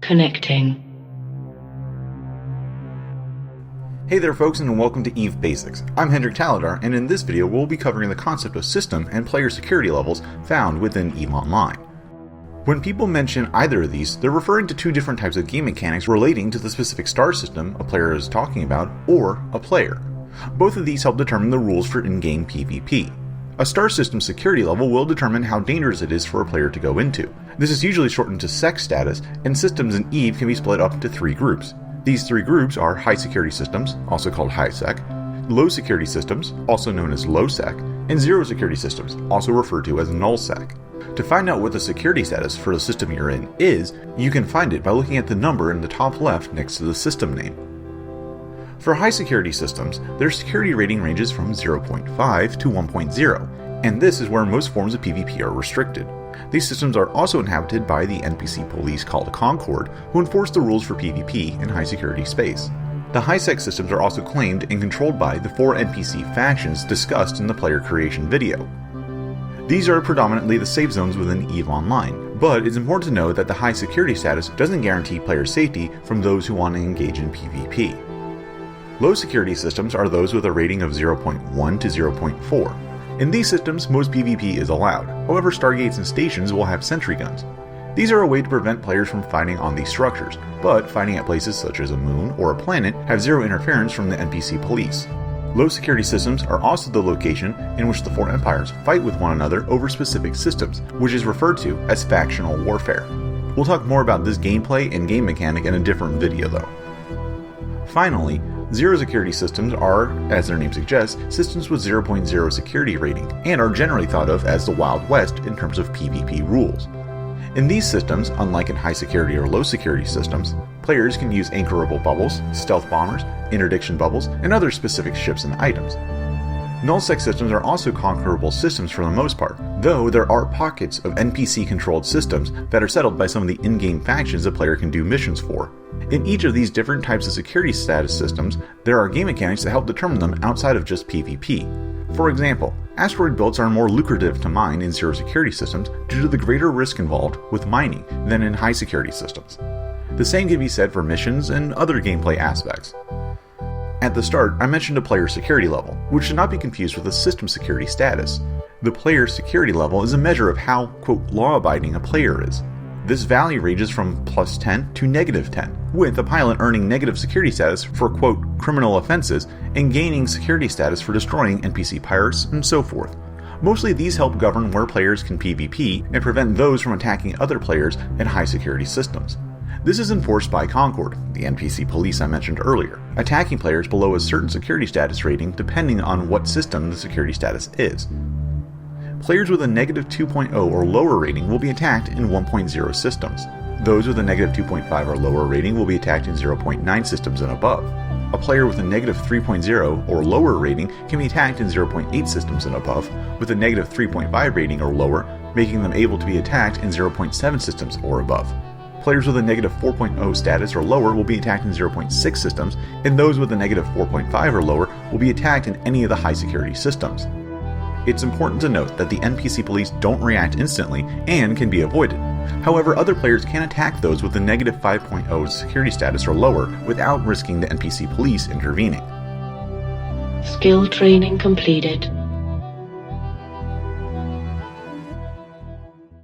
Connecting. Hey there folks, and welcome to EVE Basics. I'm Hendrick Tallardar, and in this video we'll be covering the concept of system and player security levels found within EVE Online. When people mention either of these, they're referring to two different types of game mechanics relating to the specific star system a player is talking about, or a player. Both of these help determine the rules for in-game PvP. A star system security level will determine how dangerous it is for a player to go into. This is usually shortened to SEC status, and systems in EVE can be split up into three groups. These three groups are high security systems, also called high sec, low security systems, also known as low sec, and zero security systems, also referred to as null sec. To find out what the security status for the system you're in is, you can find it by looking at the number in the top left next to the system name. For high security systems, their security rating ranges from 0.5 to 1.0, and this is where most forms of PvP are restricted. These systems are also inhabited by the NPC police called Horde, who enforce the rules for PvP in high security space. The high-sec systems are also claimed and controlled by the 4 NPC factions discussed in the player creation video. These are predominantly the safe zones within EVE Online, but it's important to know that the high security status doesn't guarantee player safety from those who want to engage in PvP. Low security systems are those with a rating of 0.1 to 0.4. In these systems, most PvP is allowed, however stargates and stations will have sentry guns. These are a way to prevent players from fighting on these structures, but fighting at places such as a moon or a planet have zero interference from the NPC police. Low security systems are also the location in which the 4 empires fight with one another over specific systems, which is referred to as factional warfare. We'll talk more about this gameplay and game mechanic in a different video though. Finally, zero security systems are, as their name suggests, systems with 0.0 security rating, and are generally thought of as the Wild West in terms of PvP rules. In these systems, unlike in high security or low security systems, players can use anchorable bubbles, stealth bombers, interdiction bubbles, and other specific ships and items. Null-sec systems are also conquerable systems for the most part, though there are pockets of NPC-controlled systems that are settled by some of the in-game factions a player can do missions for. In each of these different types of security status systems, there are game mechanics that help determine them outside of just PvP. For example, asteroid belts are more lucrative to mine in zero security systems due to the greater risk involved with mining than in high security systems. The same can be said for missions and other gameplay aspects. At the start, I mentioned a player security level, which should not be confused with a system security status. The player security level is a measure of how, quote, law-abiding a player is. This value ranges from plus 10 to negative 10, with a pilot earning negative security status for, quote, criminal offenses and gaining security status for destroying NPC pirates and so forth. Mostly these help govern where players can PvP and prevent those from attacking other players in high security systems. This is enforced by Concord, the NPC police I mentioned earlier, attacking players below a certain security status rating depending on what system the security status is. Players with a negative 2.0 or lower rating will be attacked in 1.0 systems. Those with a negative 2.5 or lower rating will be attacked in 0.9 systems and above. A player with a negative 3.0 or lower rating can be attacked in 0.8 systems and above, with a negative 3.5 rating or lower, making them able to be attacked in 0.7 systems or above. Players with a negative 4.0 status or lower will be attacked in 0.6 systems, and those with a negative 4.5 or lower will be attacked in any of the high security systems. It's important to note that the NPC police don't react instantly and can be avoided. However, other players can attack those with a negative 5.0 security status or lower without risking the NPC police intervening. Skill training completed.